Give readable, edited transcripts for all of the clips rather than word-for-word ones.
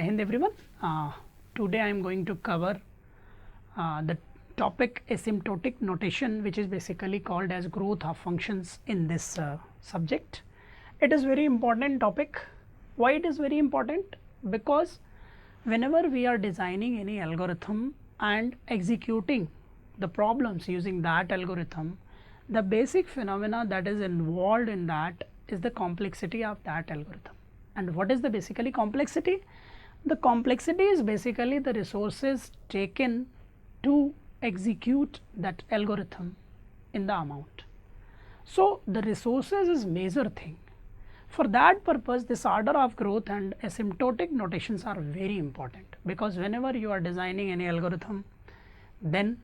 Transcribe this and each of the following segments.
Jai Hind everyone. Today I am going to cover the topic asymptotic notation, which is basically called as growth of functions in this subject. It is very important topic. Why it is very important? Because whenever we are designing any algorithm and executing the problems using that algorithm, the basic phenomena that is involved in that is the complexity of that algorithm. And what is the basically complexity? The complexity is basically the resources taken to execute that algorithm in the amount. So, the resources is major thing. For that purpose, this order of growth and asymptotic notations are very important, because whenever you are designing any algorithm, then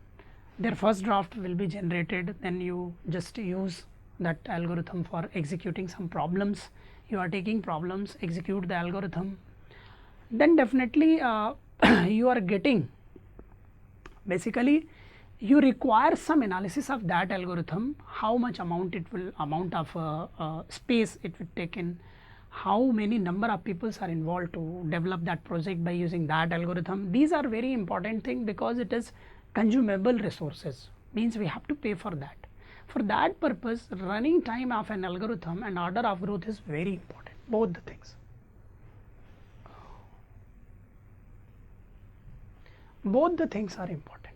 their first draft will be generated, then you just use that algorithm for executing some problems. You are taking problems, execute the algorithm, then definitely you are getting, basically you require some analysis of that algorithm, how much amount of space it will take in, how many number of people are involved to develop that project by using that algorithm. These are very important thing, because it is consumable resources, means we have to pay for that. For that purpose, running time of an algorithm and order of growth is very important, both the things. Both the things are important: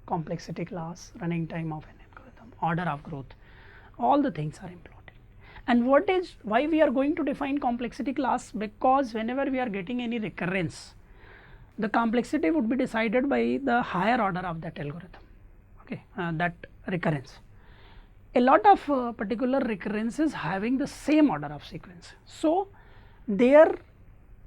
complexity class, running time of an algorithm, order of growth, all the things are important. And what is, why we are going to define complexity class? Because whenever we are getting any recurrence, the complexity would be decided by the higher order of that algorithm, that recurrence. A lot of particular recurrences having the same order of sequence. So, their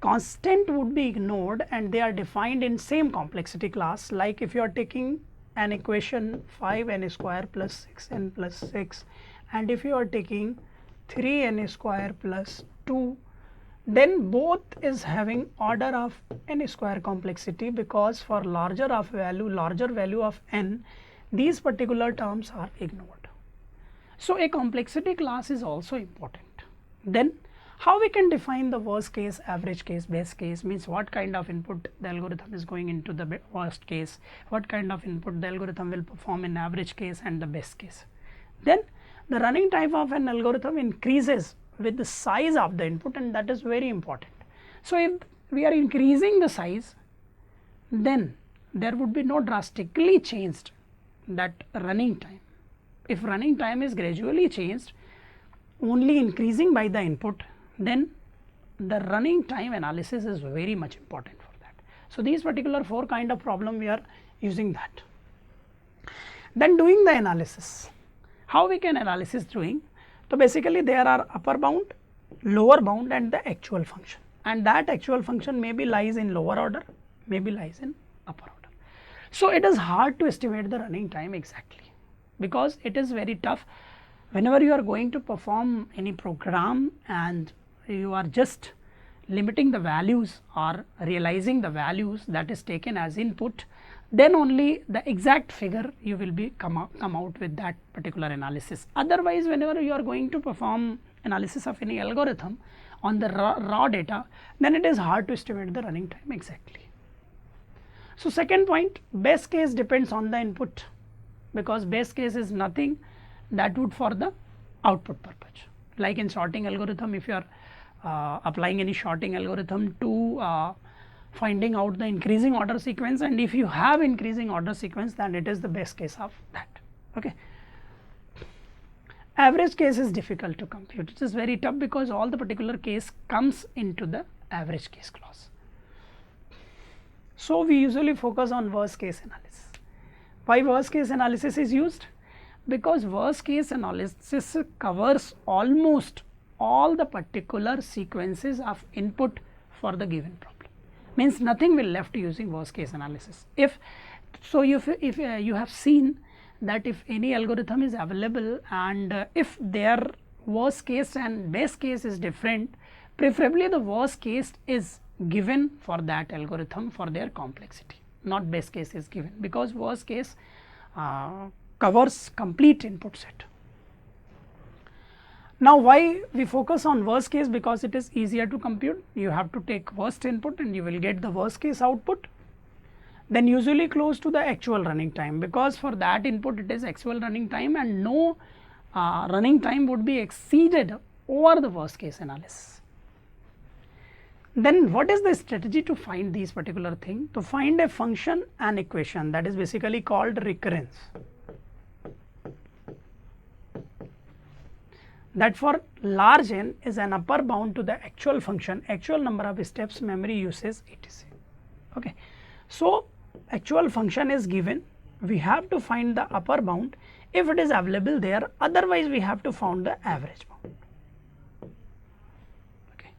constant would be ignored and they are defined in same complexity class. Like if you are taking an equation 5n square plus 6n plus 6, and if you are taking 3n square plus 2, then both is having order of n square complexity, because for larger value of n, these particular terms are ignored. So, a complexity class is also important. Then how we can define the worst case, average case, best case, means what kind of input the algorithm is going into the worst case, what kind of input the algorithm will perform in average case and the best case. Then the running time of an algorithm increases with the size of the input, and that is very important. So, if we are increasing the size, then there would be no drastically changed that running time. If running time is gradually changed, only increasing by the input, then the running time analysis is very much important for that. So, these particular 4 kind of problem we are using that. Then doing the analysis, how we can analysis doing? So, basically there are upper bound, lower bound and the actual function, and that actual function maybe lies in lower order, maybe lies in upper order. So, it is hard to estimate the running time exactly, because it is very tough whenever you are going to perform any program and you are just limiting the values or realizing the values that is taken as input, then only the exact figure you will be come out with that particular analysis. Otherwise, whenever you are going to perform analysis of any algorithm on the raw data, then it is hard to estimate the running time exactly. So, second point, best case depends on the input, because best case is nothing that would for the output purpose. Like in sorting algorithm, if you are applying any sorting algorithm to finding out the increasing order sequence, and if you have increasing order sequence, then it is the best case of that. Okay. Average case is difficult to compute. It is very tough, because all the particular case comes into the average case clause. So, we usually focus on worst case analysis. Why worst case analysis is used? Because worst case analysis covers almost all the particular sequences of input for the given problem, means nothing will left using worst case analysis. If you have seen that if any algorithm is available and if their worst case and best case is different, preferably the worst case is given for that algorithm for their complexity, not best case is given, because worst case covers complete input set. Now, why we focus on worst case? Because it is easier to compute. You have to take worst input and you will get the worst case output, then usually close to the actual running time, because for that input it is actual running time and no running time would be exceeded over the worst case analysis. Then what is the strategy to find these particular thing? To find a function and equation that is basically called recurrence, that for large n is an upper bound to the actual function, actual number of steps, memory usage, etc. Okay. So, actual function is given, we have to find the upper bound if it is available there, otherwise we have to find the average bound. Okay.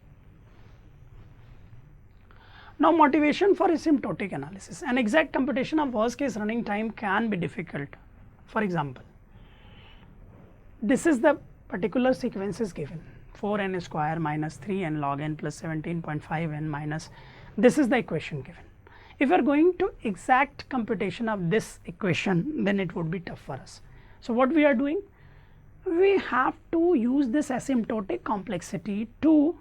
Now, motivation for asymptotic analysis. An exact computation of worst case running time can be difficult. For example, this is the particular sequence is given 4n square minus 3n log n plus 17.5n minus, this is the equation given. If we are going to exact computation of this equation, then it would be tough for us. So, what we are doing? We have to use this asymptotic complexity to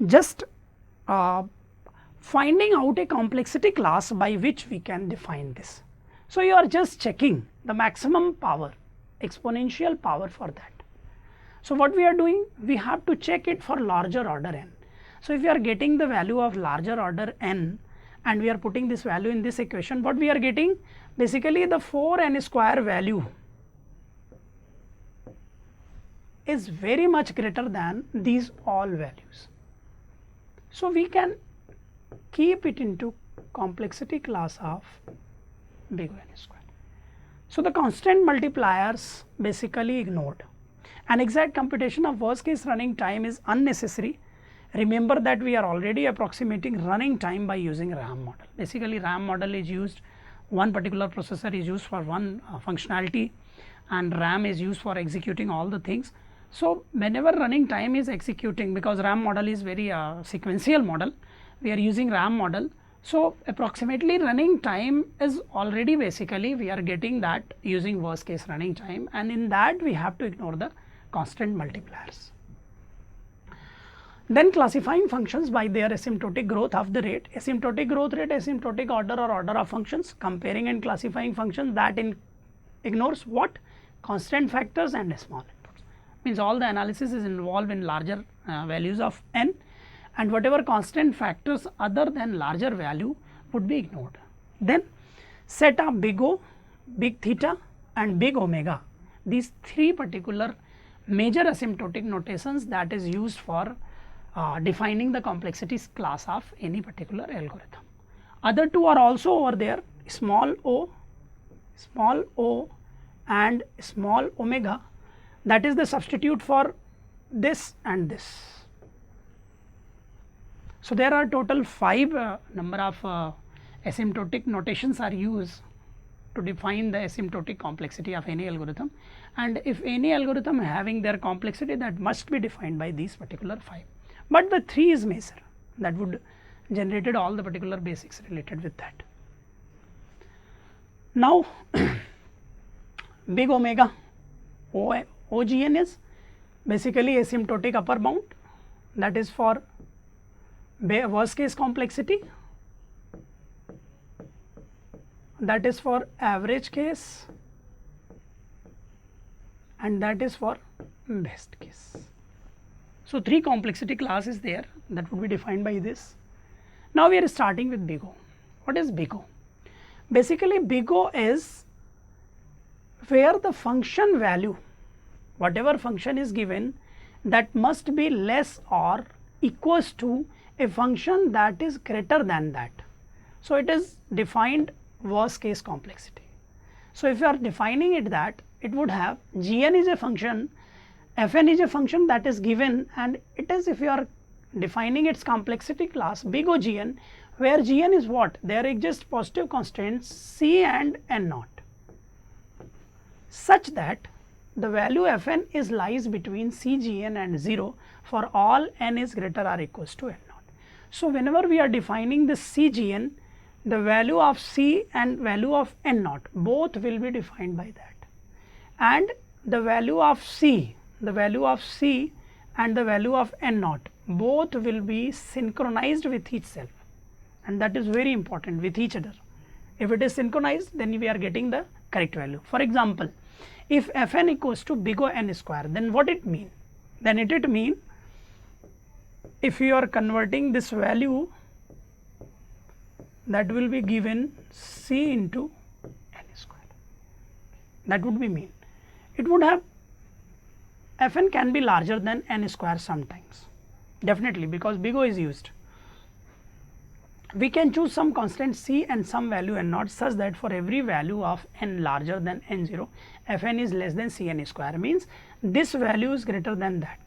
just finding out a complexity class by which we can define this. So, you are just checking the maximum power, exponential power for that. So, what we are doing? We have to check it for larger order n. So, if we are getting the value of larger order n and we are putting this value in this equation, what we are getting? Basically the 4n square value is very much greater than these all values. So, we can keep it into complexity class of big O n square. So, the constant multipliers basically ignored. An exact computation of worst case running time is unnecessary. Remember that we are already approximating running time by using RAM model. Basically, RAM model is used, one particular processor is used for one functionality and RAM is used for executing all the things. So, whenever running time is executing, because RAM model is very sequential model, we are using RAM model. So, approximately running time is already basically we are getting that using worst case running time, and in that we have to ignore the constant multipliers. Then classifying functions by their asymptotic growth of the rate, asymptotic growth rate, asymptotic order or order of functions, comparing and classifying functions that ignores what? Constant factors and small inputs. Means all the analysis is involved in larger values of n, and whatever constant factors other than larger value would be ignored. Then set of big O, big theta and big omega, these three particular major asymptotic notations that is used for defining the complexity class of any particular algorithm. Other two are also over there, small o and small omega, that is the substitute for this and this. So, there are total 5 number of asymptotic notations are used to define the asymptotic complexity of any algorithm, and if any algorithm having their complexity, that must be defined by these particular 5. But the 3 is major, that would generated all the particular basics related with that. Now, big omega OGN is basically asymptotic upper bound, that is for worst case complexity, that is for average case, and that is for best case. So, 3 complexity class is there that would be defined by this. Now, we are starting with big O. What is big O? Basically, big O is where the function value, whatever function is given, that must be less or equals to a function that is greater than that. So, it is defined worst case complexity. So, if you are defining it that, it would have Gn is a function, Fn is a function that is given, and it is, if you are defining its complexity class big O Gn, where Gn is what? There exist positive constraints C and N naught, such that the value Fn is lies between Cgn and 0 for all n is greater or equals to N naught. So, whenever we are defining this Cgn, the value of C and value of N naught both will be defined by that, and the value of C the value of C and the value of n naught both will be synchronized with each self, and that is very important, with each other. If it is synchronized, then we are getting the correct value. For example, if Fn equals to big O n square, then what it mean? Then it mean if you are converting this value, that will be given C into n square. That would be mean. It would have Fn can be larger than n square sometimes, definitely, because big O is used. We can choose some constant C and some value n naught, such that for every value of n larger than n0, Fn is less than Cn square, means this value is greater than that.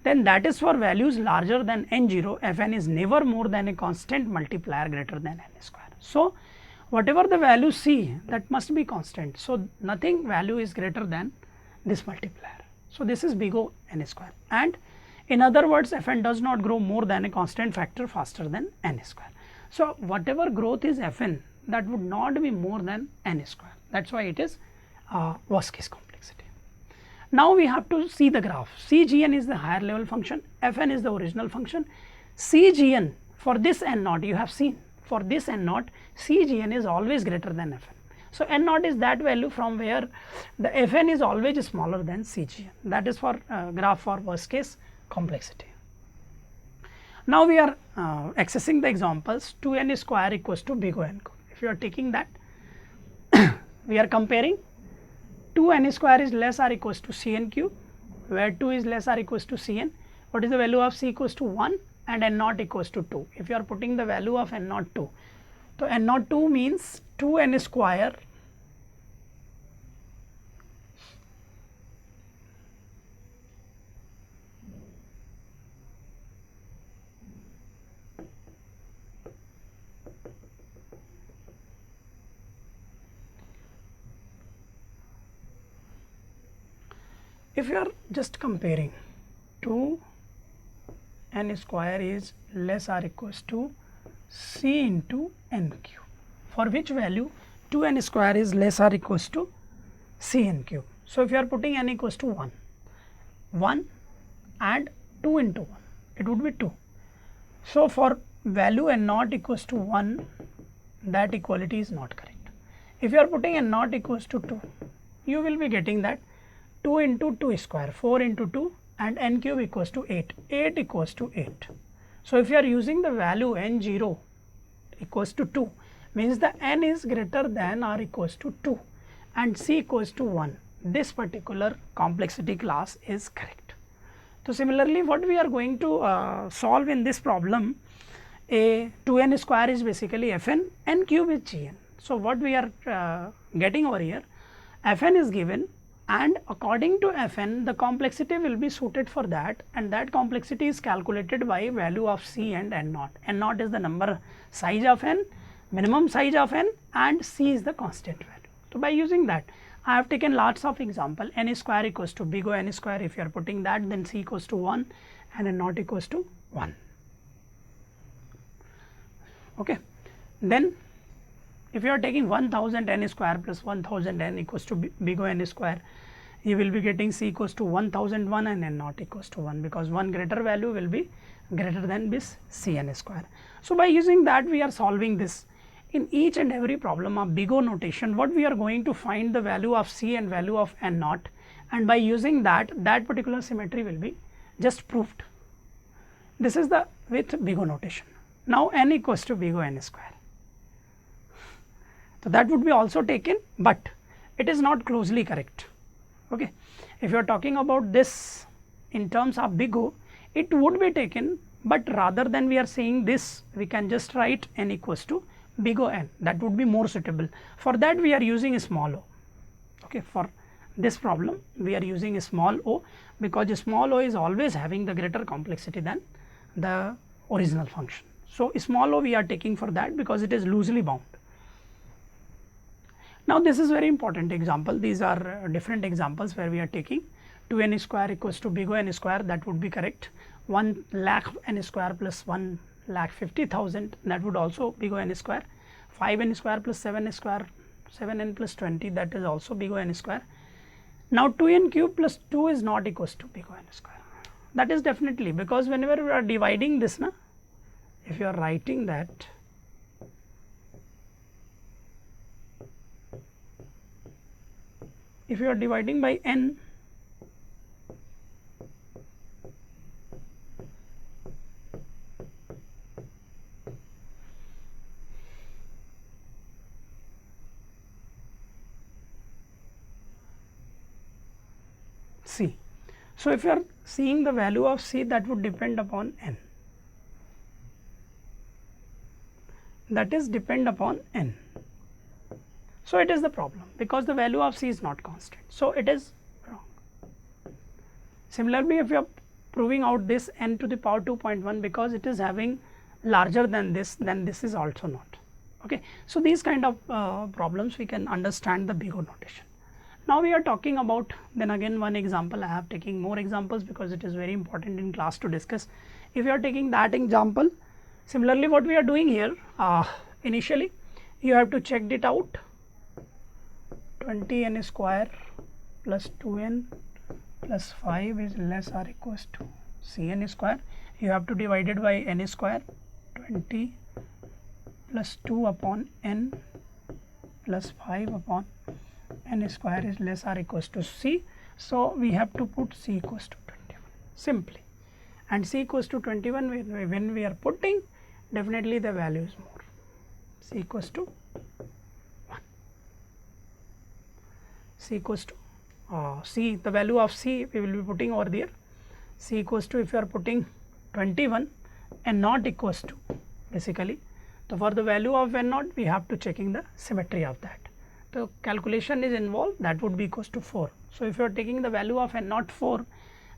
Then that is for values larger than n0, Fn is never more than a constant multiplier greater than n square. So, whatever the value C, that must be constant. So, nothing value is greater than this multiplier. So, this is big O n square, and in other words, Fn does not grow more than a constant factor faster than n square. So, whatever growth is Fn, that would not be more than n square. That is why it is worst case complexity. Now, we have to see the graph. Cgn is the higher level function, Fn is the original function. Cgn for this n naught, you have seen, for this n naught, Cgn is always greater than Fn. So, n naught is that value from where the Fn is always smaller than Cgn. That is for graph for worst case complexity. Now, we are accessing the examples 2n square equals to big O n cube. If you are taking that, we are comparing 2n square is less or equals to Cn cube, where 2 is less or equals to Cn. What is the value of C equals to 1 and n naught equals to 2. If you are putting the value of n naught 2, so n naught 2 means 2n square if you are just comparing 2 n square is less or equals to C into n cube, for which value 2 n square is less or equals to C n cube. So, if you are putting n equals to 1 and 2 into 1, it would be 2. So, for value n naught equals to 1, that equality is not correct. If you are putting n naught equals to 2, you will be getting that 2 into 2 square, 4 into 2 and n cube equals to 8, 8 equals to 8. So, if you are using the value n0 equals to 2, means the n is greater than or equals to 2 and C equals to 1, this particular complexity class is correct. So, similarly, what we are going to solve in this problem, a 2n square is basically Fn, n cube is Gn. So, what we are getting over here, Fn is given, and according to Fn, the complexity will be suited for that, and that complexity is calculated by value of C and n naught. N naught is the number size of n, minimum size of n, and C is the constant value. So, by using that, I have taken lots of example. N square equals to big O n square. If you are putting that, then C equals to 1 and n naught equals to 1. Okay. Then, if you are taking 1000 n square plus 1000 n equals to big O n square, you will be getting C equals to 1001 and n naught equals to 1, because one greater value will be greater than this C n square. So, by using that, we are solving this. In each and every problem of big O notation, what we are going to find the value of C and value of n naught, and by using that, that particular symmetry will be just proved. This is the with big O notation. Now, n equals to big O n square. So, that would be also taken, but it is not closely correct. Okay. If you are talking about this in terms of big O, it would be taken, but rather than we are saying this, we can just write n equals to big O n, that would be more suitable. For that, we are using a small o. Okay. For this problem, we are using a small o, because a small o is always having the greater complexity than the original function. So, a small o we are taking for that, because it is loosely bound. Now, this is very important example. These are different examples where we are taking 2 n square equals to big O n square, that would be correct. 1 lakh n square plus 1 lakh 50,000, that would also big O n square. 5 n square plus 7 n square, 7 n plus 20, that is also big O n square. Now 2n cube plus 2 is not equals to big O n square. That is definitely because whenever we are dividing this, na, if you are writing that if you are dividing by n, c. So, if you are seeing the value of c, that would depend upon n, that is depend upon n. So, it is the problem because the value of c is not constant. So, it is wrong. Similarly, if you are proving out this n to the power 2.1 because it is having larger than this, then this is also not. Okay. So, these kind of problems we can understand the big O notation. Now, we are talking about then again one example. I have taken more examples because it is very important in class to discuss. If you are taking that example, similarly what we are doing here, initially you have to check it out. 20n square plus 2n plus 5 is less or equals to cn square. You have to divide it by n square. 20 plus 2 upon n plus 5 upon n square is less or equals to c. So, we have to put c equals to 21 simply, and c equals to 21 when we are putting, definitely the value is more, c equals to 1, c equals to c, the value of c we will be putting over there, c equals to, if you are putting 21 and not equals to, basically. So, for the value of n naught we have to checking the symmetry of that. The calculation is involved, that would be equals to 4. So, if you are taking the value of n naught 4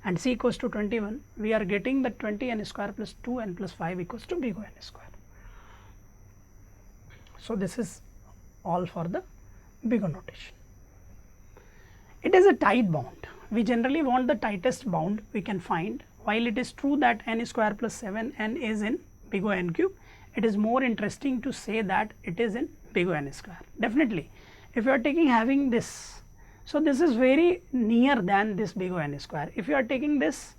and c equals to 21, we are getting that 20n square plus 2n plus 5 equals to big O n square. So, this is all for the big O notation. It is a tight bound. We generally want the tightest bound we can find. While it is true that n square plus 7n is in big O n cube, it is more interesting to say that it is in big O n square. Definitely, if you are taking having this, so this is very near than this big O n square. If you are taking this,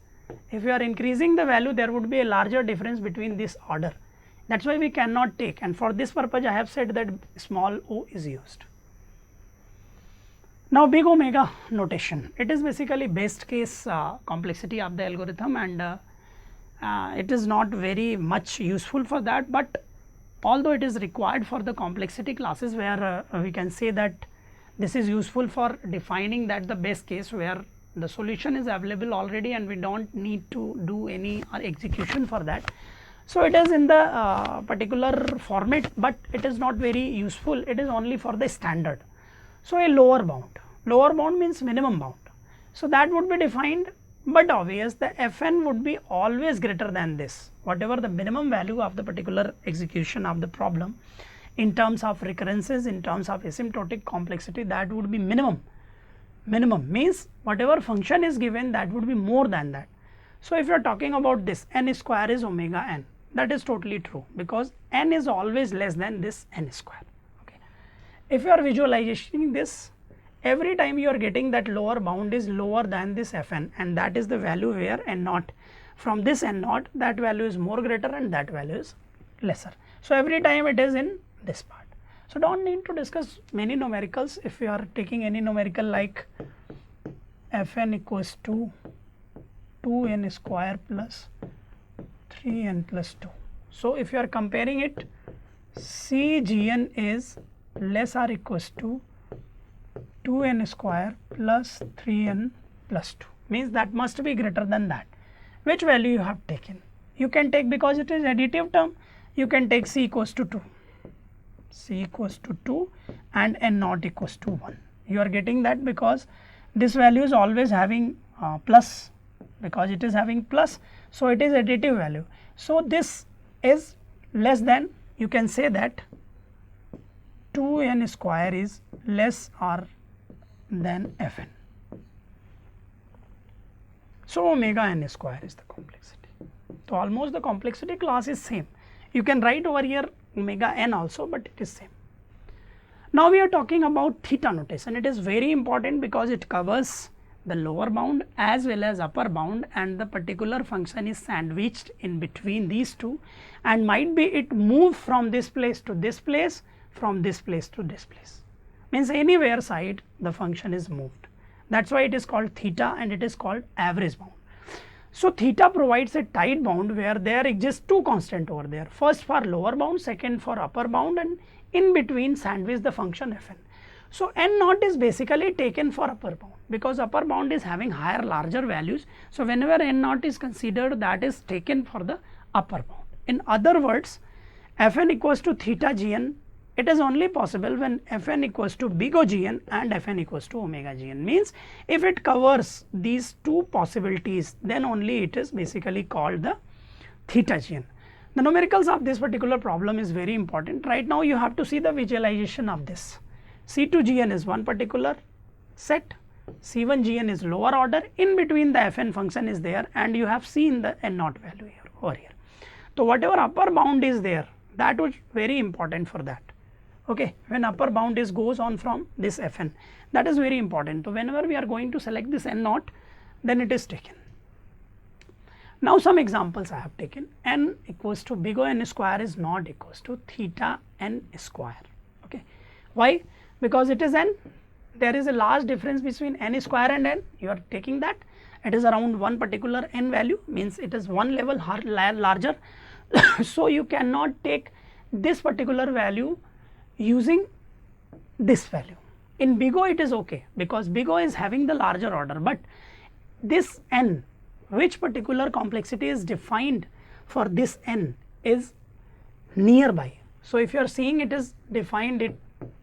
if you are increasing the value, there would be a larger difference between this order. That is why we cannot take, and for this purpose I have said that small o is used. Now, big omega notation, it is basically best case complexity of the algorithm, and it is not very much useful for that, but although it is required for the complexity classes where we can say that this is useful for defining that the best case where the solution is available already and we do not need to do any execution for that. So, it is in the particular format, but it is not very useful, it is only for the standard. So, a lower bound means minimum bound. So, that would be defined, but obvious the Fn would be always greater than this, whatever the minimum value of the particular execution of the problem in terms of recurrences, in terms of asymptotic complexity, that would be minimum. Minimum means whatever function is given, that would be more than that. So, if you are talking about this n square is omega n, that is totally true because n is always less than this n square. Okay. If you are visualizing this, every time you are getting that lower bound is lower than this Fn, and that is the value where n naught, from this n naught that value is more greater and that value is lesser. So, every time it is in this part. So, do not need to discuss many numericals. If you are taking any numerical like Fn equals to 2n square plus 3n plus 2. So, if you are comparing it, Cgn is less or equals to 2n square plus 3n plus 2, means that must be greater than that. Which value you have taken? You can take, because it is additive term, you can take c equals to 2, c equals to 2 and n naught equals to 1. You are getting that because this value is always having plus, because it is having plus. So, it is additive value. So, this is less than, you can say that 2n square is less or than Fn. So, omega n square is the complexity. So, almost the complexity class is same. You can write over here omega n also, but it is same. Now we are talking about theta notation. It is very important because it covers the lower bound as well as upper bound, and the particular function is sandwiched in between these two, and might be it move from this place to this place, from this place to this place, means anywhere side the function is moved. That is why it is called theta and it is called average bound. So theta provides a tight bound where there exists two constant over there, first for lower bound, second for upper bound, and in between sandwich the function fn. So n naught is basically taken for upper bound because upper bound is having higher larger values. So whenever n naught is considered, that is taken for the upper bound. In other words, fn equals to theta gn, it is only possible when fn equals to big O gn and fn equals to omega gn, means if it covers these two possibilities, then only it is basically called the theta gn. The numericals of this particular problem is very important. Right now you have to see the visualization of this. C2gn is one particular set, C1gn is lower order, in between the fn function is there, and you have seen the n naught value here over here. So whatever upper bound is there, that was very important for that. Okay, when upper bound is goes on from this fn, that is very important. So whenever we are going to select this n naught, then it is taken. Now some examples I have taken. N equals to big O n square is not equals to theta n square. Okay, why? Because it is n, there is a large difference between n square and n, you are taking that, it is around one particular n value, means it is one level larger. So you cannot take this particular value using this value. In big O it is okay because big O is having the larger order, but this n, which particular complexity is defined for this n, is nearby. So if you are seeing, it is defined it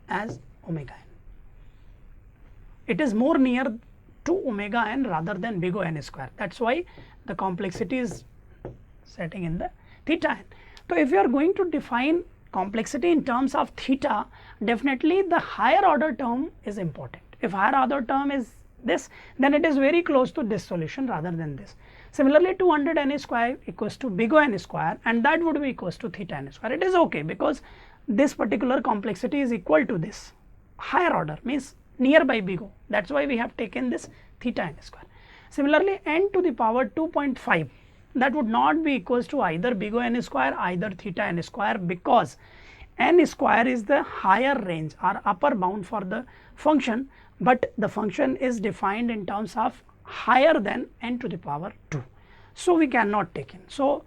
as omega n, it is more near to omega n rather than big O n square. That is why the complexity is setting in the theta n. So if you are going to define complexity in terms of theta, definitely the higher order term is important. If higher order term is this, then it is very close to this solution rather than this. Similarly, 200 n square equals to big O n square, and that would be equals to theta n square. It is okay because this particular complexity is equal to this higher order, means nearby big O. That is why we have taken this theta n square. Similarly, n to the power 2.5, that would not be equals to either big O n square, either theta n square, because n square is the higher range or upper bound for the function, but the function is defined in terms of higher than n to the power 2. So we cannot take in. So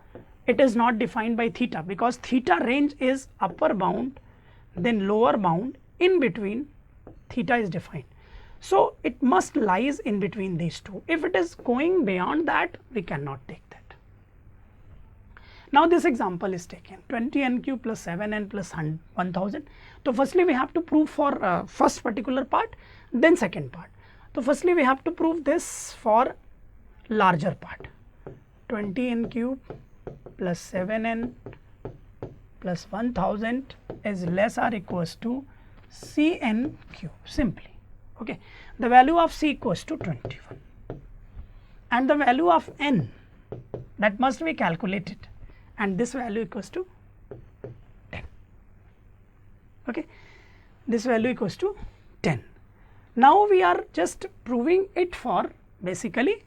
it is not defined by theta because theta range is upper bound, then lower bound, in between theta is defined. So it must lies in between these two. If it is going beyond that, we cannot take that. Now this example is taken 20n cube plus 7n plus 1000. So firstly we have to prove for first particular part, then second part. So firstly we have to prove this for larger part, 20n cube plus 7n plus 1000 is less or equals to Cn cube simply. Okay, the value of C equals to 21 and the value of n, that must be calculated, and this value equals to 10. Okay, this value equals to 10. Now we are just proving it for basically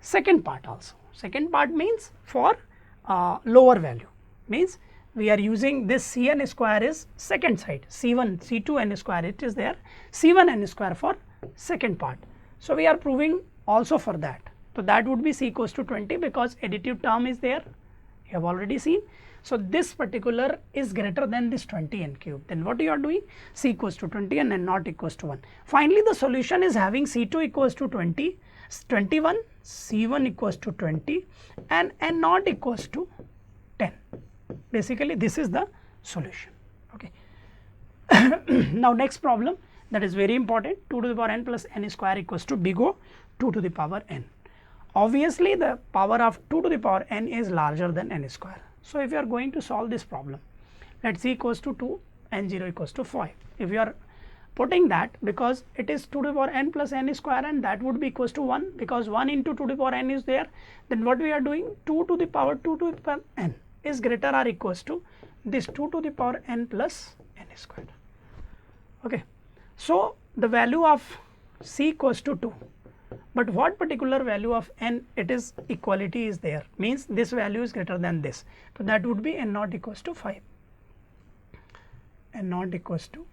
second part also. Second part means for lower value, means we are using this Cn square is second side, C1, C2 n square it is there, C1 n square for second part. So we are proving also for that. So that would be C equals to 20 because additive term is there, you have already seen. So this particular is greater than this 20 n cube. Then what you are doing? C equals to 20 and n naught equals to 1. Finally the solution is having C2 equals to 20, 21, C1 equals to 20 and n naught equals to 10. Basically this is the solution. Okay. Now next problem, that is very important, 2 to the power n plus n square equals to big O 2 to the power n. Obviously the power of 2 to the power n is larger than n square. So if you are going to solve this problem, let C equals to 2, n0 equals to 5. If you are putting that, because it is 2 to the power n plus n square and that would be equals to 1, because 1 into 2 to the power n is there, then what we are doing, 2 to the power 2 to the power n is greater or equals to this 2 to the power n plus n square. Okay. So, the value of C equals to 2, but what particular value of n it is equality is there, means this value is greater than this. So, that would be n naught equals to 5, n naught equals to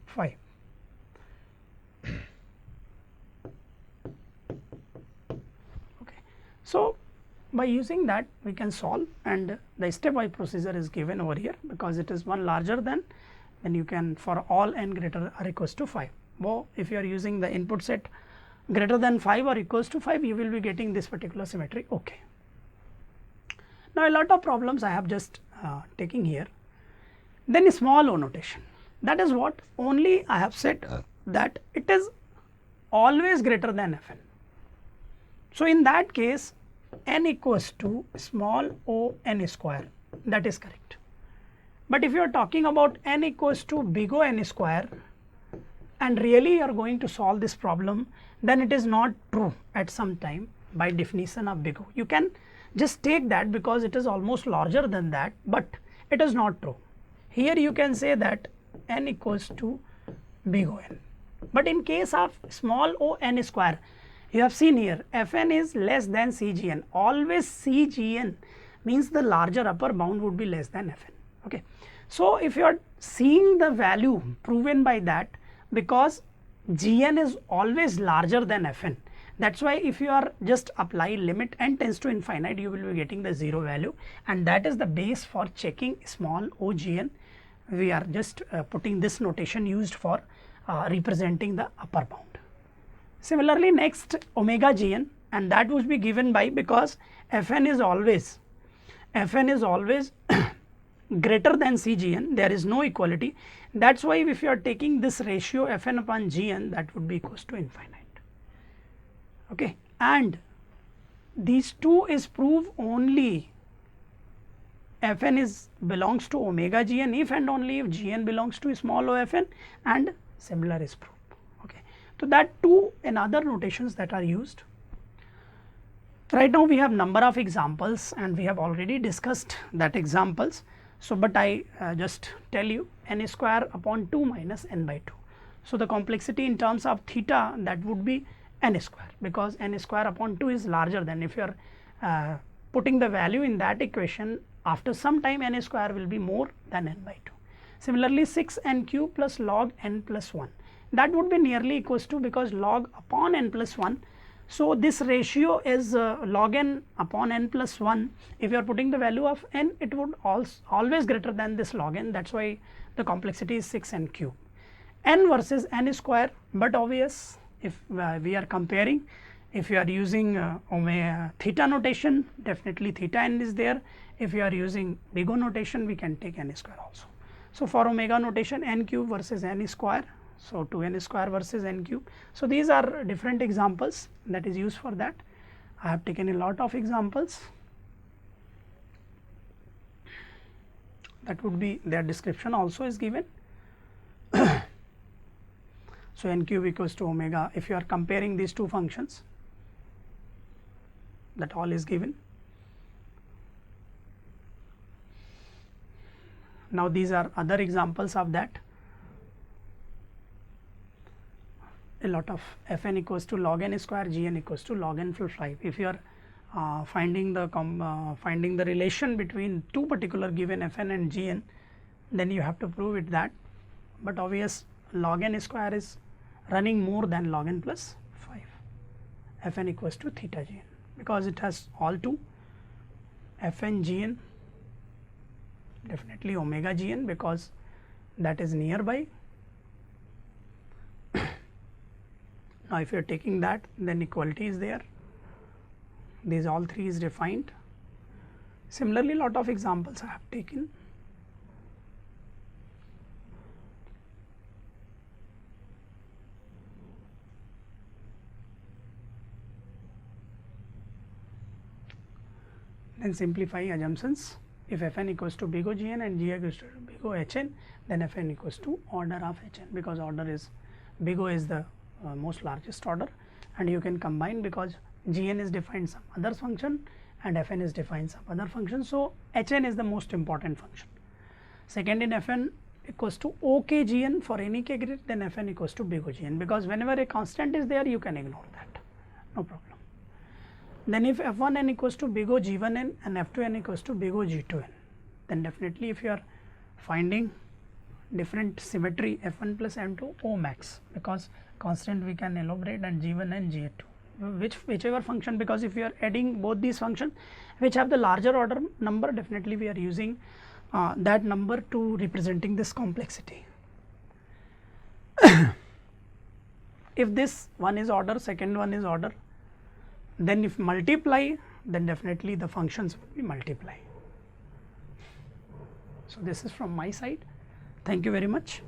5. Okay. So, by using that we can solve, and the stepwise procedure is given over here because it is one larger than, then you can for all n greater or equals to 5. Well, if you are using the input set greater than 5 or equals to 5, you will be getting this particular symmetry. Okay. Now, a lot of problems I have just taking here. Then small o notation, that is what only I have said that it is always greater than Fn. So, in that case n equals to small o n square, that is correct. But if you are talking about n equals to big O n square and really you are going to solve this problem, then it is not true at some time by definition of big O. You can just take that because it is almost larger than that, but it is not true. Here you can say that n equals to big O n, but in case of small o n square, you have seen here Fn is less than Cgn, always Cgn means the larger upper bound would be less than Fn. Okay. So, if you are seeing the value proven by that, because Gn is always larger than Fn, that is why if you are just apply limit n tends to infinite, you will be getting the 0 value, and that is the base for checking small o Gn. We are just putting this notation used for representing the upper bound. Similarly, next omega Gn, and that would be given by, because Fn is always greater than Cgn, there is no equality. That is why if you are taking this ratio Fn upon Gn, that would be equals to infinite. Okay. And these two is proof only Fn is belongs to omega Gn if and only if Gn belongs to small o Fn, and similar is proof. Okay. So, that two another notations that are used. Right now we have number of examples and we have already discussed that examples. So, but I just tell you n square upon 2 minus n by 2. So, the complexity in terms of theta, that would be n square, because n square upon 2 is larger than, if you are putting the value in that equation, after some time n square will be more than n by 2. Similarly, 6 n cube plus log n plus 1, that would be nearly equals to, because log upon n plus 1. So, this ratio is log n upon n plus 1. If you are putting the value of n, it would always greater than this log n. That is why the complexity is 6 n cube. N versus n square, but obvious if we are comparing, if you are using omega theta notation, definitely theta n is there. If you are using big O notation, we can take n square also. So, for omega notation, n cube versus n square. So, 2n square versus n cube. So, these are different examples that is used for that. I have taken a lot of examples, that would be their description also is given. So, n cube equals to omega, if you are comparing these two functions, that all is given. Now, these are other examples of that. A lot of Fn equals to log n square, Gn equals to log n plus 5. If you are finding the relation between two particular given Fn and Gn, then you have to prove it that, but obvious log n square is running more than log n plus 5, Fn equals to theta Gn, because it has all two Fn Gn, definitely omega Gn, because that is nearby. Now, if you are taking that, then equality is there, these all three is defined. Similarly, lot of examples I have taken. Then simplify assumptions. If Fn equals to big O Gn and G equals to big O Hn, then Fn equals to order of Hn, because order is big O is the most largest order, and you can combine, because Gn is defined some other function and Fn is defined some other function. So, Hn is the most important function. Second, in Fn equals to OKGN, for any k greater than Fn equals to big O Gn, because whenever a constant is there you can ignore that, no problem. Then if F1n equals to big O G1n and F2n equals to big O G2n, then definitely if you are finding different symmetry F1 plus M2 O max, because constant we can elaborate, and G1 and G2, whichever function, because if you are adding both these functions which have the larger order number, definitely we are using that number to representing this complexity. If this one is order, second one is order, then if multiply, then definitely the functions will be multiply. So, this is from my side. Thank you very much.